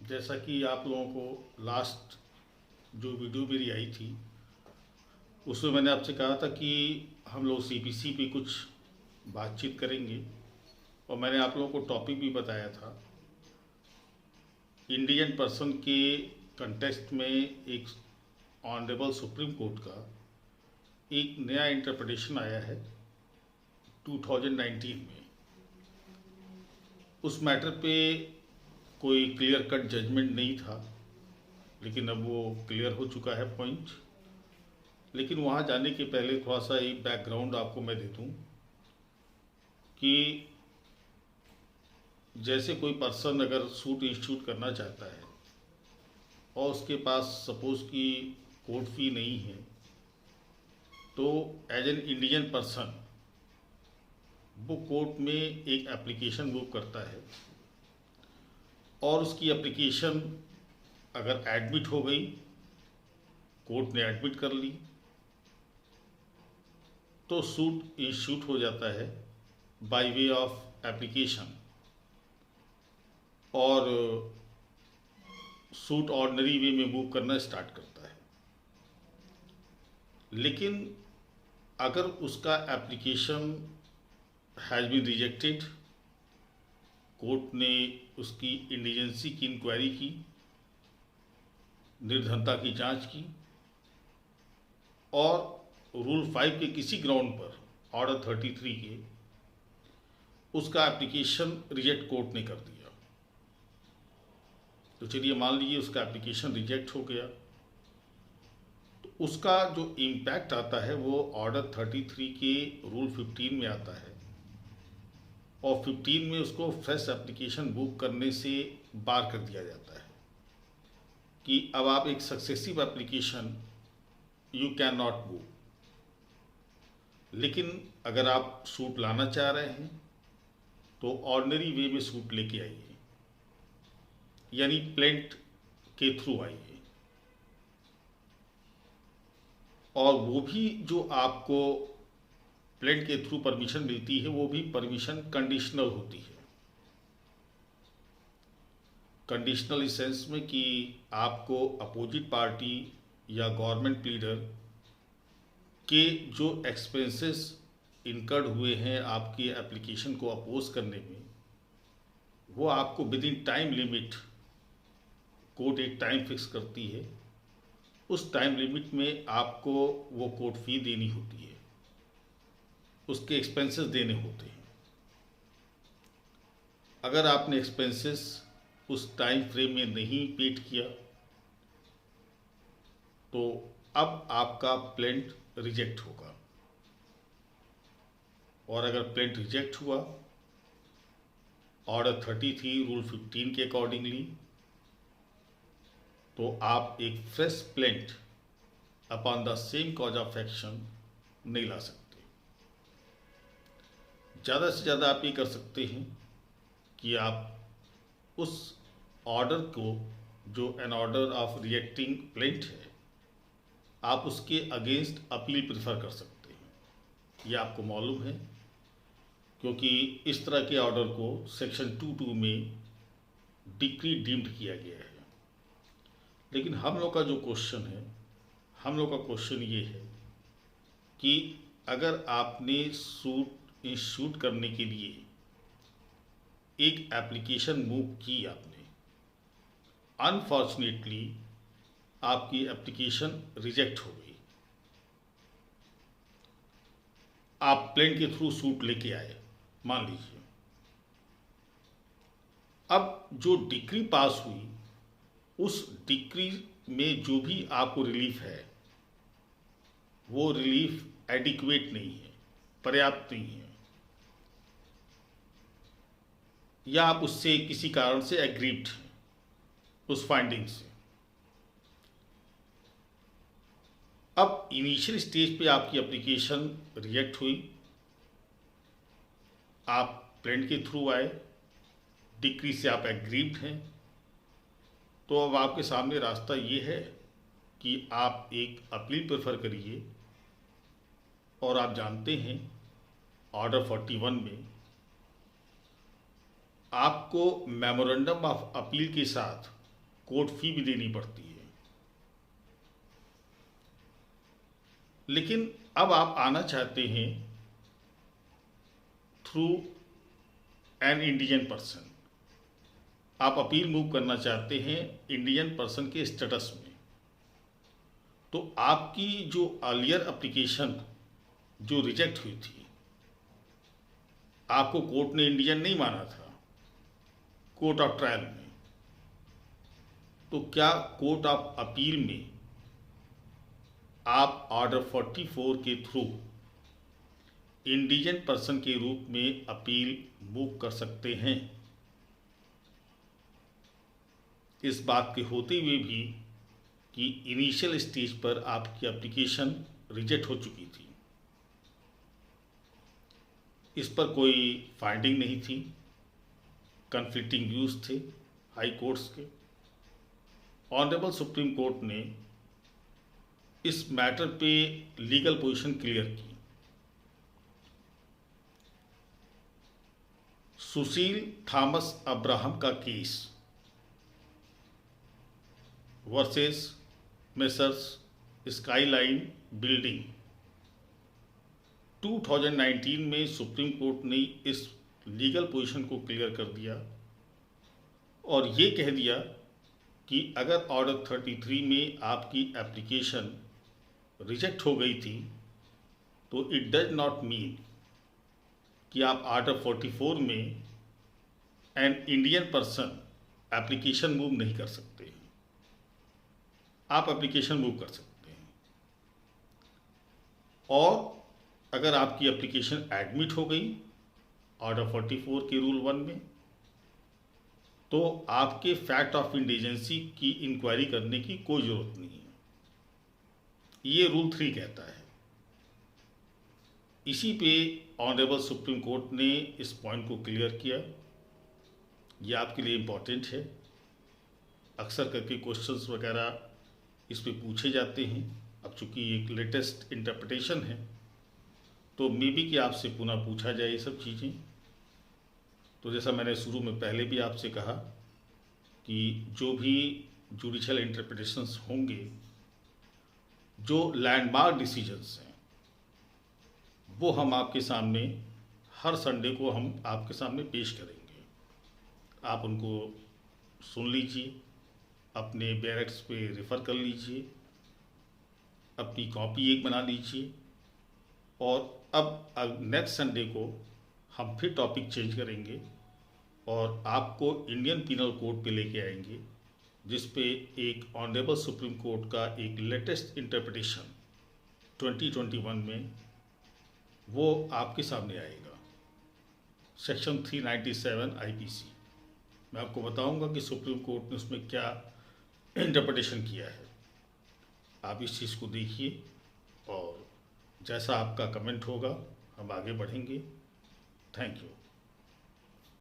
जैसा कि आप लोगों को लास्ट जो वीडियो मेरी आई थी उसमें मैंने आपसे कहा था कि हम लोग सीपीसी पे कुछ बातचीत करेंगे और मैंने आप लोगों को टॉपिक भी बताया था। इंडियन पर्सन के कंटेक्स्ट में एक ऑनरेबल सुप्रीम कोर्ट का एक नया इंटरप्रिटेशन आया है 2019 में। उस मैटर पे कोई क्लियर कट जजमेंट नहीं था, लेकिन अब वो क्लियर हो चुका है पॉइंट। लेकिन वहाँ जाने के पहले थोड़ा सा एक बैकग्राउंड आपको मैं दे दूँ कि जैसे कोई पर्सन अगर सूट इंस्टीट्यूट करना चाहता है और उसके पास सपोज कि कोर्ट फी नहीं है, तो एज एन इंडियन पर्सन वो कोर्ट में एक एप्लीकेशन मूव करता है और उसकी एप्लीकेशन अगर एडमिट हो गई, कोर्ट ने एडमिट कर ली, तो सूट इंस्टीट्यूट हो जाता है बाय वे ऑफ एप्लीकेशन और सूट ऑर्डिनरी वे में मूव करना स्टार्ट करता है। लेकिन अगर उसका application has been rejected, court ने उसकी इंडिजेंसी की इंक्वायरी की, निर्धनता की जांच की और रूल 5 के किसी ग्राउंड पर ऑर्डर 33 के उसका एप्लीकेशन रिजेक्ट कोर्ट ने कर दिया, तो चलिए मान लीजिए उसका एप्लीकेशन रिजेक्ट हो गया, तो उसका जो इम्पैक्ट आता है वो ऑर्डर 33 के रूल 15 में आता है और 15 में उसको फ्रेश एप्लीकेशन बुक करने से बार कर दिया जाता है कि अब आप एक successive application you can not book. लेकिन अगर आप सूट लाना चाह रहे हैं तो ऑर्डिनरी वे में सूट लेके आइए, यानी प्लेंट के थ्रू आइए, और वो भी जो आपको प्लेंट के थ्रू परमिशन मिलती है वो भी परमिशन कंडीशनल होती है। कंडीशनल इस सेंस में कि आपको अपोजिट पार्टी या गवर्नमेंट प्लीडर के जो एक्सपेंसेस इनकर्ड हुए हैं आपकी एप्लीकेशन को अपोज करने में, वो आपको with in time limit, court एक टाइम फिक्स करती है, उस टाइम लिमिट में आपको वो कोर्ट फी देनी होती है, उसके एक्सपेंसेस देने होते हैं। अगर आपने एक्सपेंसेस उस टाइम फ्रेम में नहीं पेड किया तो अब आपका प्लेंट रिजेक्ट होगा, और अगर प्लेंट रिजेक्ट हुआ ऑर्डर 33 रूल 15 के अकॉर्डिंगली, तो आप एक fresh plaint upon the same cause of action नहीं ला सकते। ज़्यादा से ज़्यादा आप ये कर सकते हैं कि आप उस ऑर्डर को, जो an order of rejecting plaint है, आप उसके अगेंस्ट अपील प्रेफर कर सकते हैं। ये आपको मालूम है क्योंकि इस तरह के ऑर्डर को सेक्शन 22 में डिक्री डीम्ड किया गया है। लेकिन हम लोग का जो क्वेश्चन है, हम लोग का क्वेश्चन ये है कि अगर आपने सूट इंस्टीट्यूट करने के लिए एक एप्लीकेशन मूव की, आपने अनफॉर्चुनेटली आपकी एप्लीकेशन रिजेक्ट हो गई, आप प्लेन के थ्रू सूट लेके आए मान लीजिए, अब जो डिक्री पास हुई उस डिक्री में जो भी आपको रिलीफ है वो रिलीफ एडिक्वेट नहीं है, पर्याप्त नहीं है, या आप उससे किसी कारण से एग्रीव्ड हैं उस फाइंडिंग से। अब इनिशियल स्टेज पे आपकी एप्लीकेशन रिजेक्ट हुई, आप प्लेंट के थ्रू आए, डिक्री से आप एग्रीव्ड हैं, तो अब आपके सामने रास्ता ये है कि आप एक अपील प्रेफर करिए। और आप जानते हैं ऑर्डर 41 में आपको मेमोरेंडम ऑफ अपील के साथ कोर्ट फी भी देनी पड़ती है। लेकिन अब आप आना चाहते हैं थ्रू एन इंडियन पर्सन, आप अपील मूव करना चाहते हैं इंडियन पर्सन के स्टेटस में। तो आपकी जो अर्लियर एप्लीकेशन जो रिजेक्ट हुई थी, आपको कोर्ट ने इंडियन नहीं माना था कोर्ट ऑफ ट्रायल में, तो क्या कोर्ट ऑफ अपील में आप ऑर्डर 44 के थ्रू इंडिजन पर्सन के रूप में अपील मूव कर सकते हैं? इस बात के होते हुए भी कि इनिशियल स्टेज पर आपकी एप्लीकेशन रिजेक्ट हो चुकी थी, इस पर कोई फाइंडिंग नहीं थी, कन्फ्लिक्टिंग व्यूज थे हाई कोर्ट्स के। ऑनरेबल सुप्रीम कोर्ट ने इस मैटर पे लीगल पोजीशन क्लियर की। सुशील थॉमस अब्राहम का case versus messrs skyline building 2019 में सुप्रीम कोर्ट ने इस लीगल पोजीशन को क्लियर कर दिया और ये कह दिया कि अगर ऑर्डर 33 में आपकी एप्लीकेशन रिजेक्ट हो गई थी तो इट डज नॉट मीन कि आप ऑर्डर 44 में an Indian person application move नहीं कर सकते हैं। आप एप्लीकेशन मूव कर सकते हैं, और अगर आपकी एप्लीकेशन एडमिट हो गई ऑर्डर 44 के रूल 1 में, तो आपके फैक्ट ऑफ इंडिजेंसी की इंक्वायरी करने की कोई ज़रूरत नहीं है, ये रूल 3 कहता है। इसी पे ऑनरेबल सुप्रीम कोर्ट ने इस पॉइंट को क्लियर किया। ये आपके लिए इम्पॉर्टेंट है, अक्सर करके क्वेश्चंस वगैरह इस पे पूछे जाते हैं। अब चूंकि एक लेटेस्ट इंटरप्रिटेशन है तो मे बी कि आपसे पुनः पूछा जाए ये सब चीज़ें। तो जैसा मैंने शुरू में पहले भी आपसे कहा कि जो भी जुडिशियल इंटरप्रिटेशंस होंगे, जो लैंडमार्क डिसीजंस हैं, वो हम आपके सामने हर संडे को हम आपके सामने पेश करेंगे। आप उनको सुन लीजिए, अपने बैरक्स पे रेफ़र कर लीजिए, अपनी कॉपी एक बना लीजिए, और अब नेक्स्ट संडे को हम फिर टॉपिक चेंज करेंगे और आपको इंडियन पीनल कोड पे लेके आएंगे, जिस पे एक ऑनरेबल सुप्रीम कोर्ट का एक लेटेस्ट इंटरप्रिटेशन 2021 में वो आपके सामने आएगा, सेक्शन 397 आईपीसी। मैं आपको बताऊंगा कि सुप्रीम कोर्ट ने उसमें क्या इंटरप्रिटेशन किया है। आप इस चीज़ को देखिए और जैसा आपका कमेंट होगा हम आगे बढ़ेंगे। Thank you.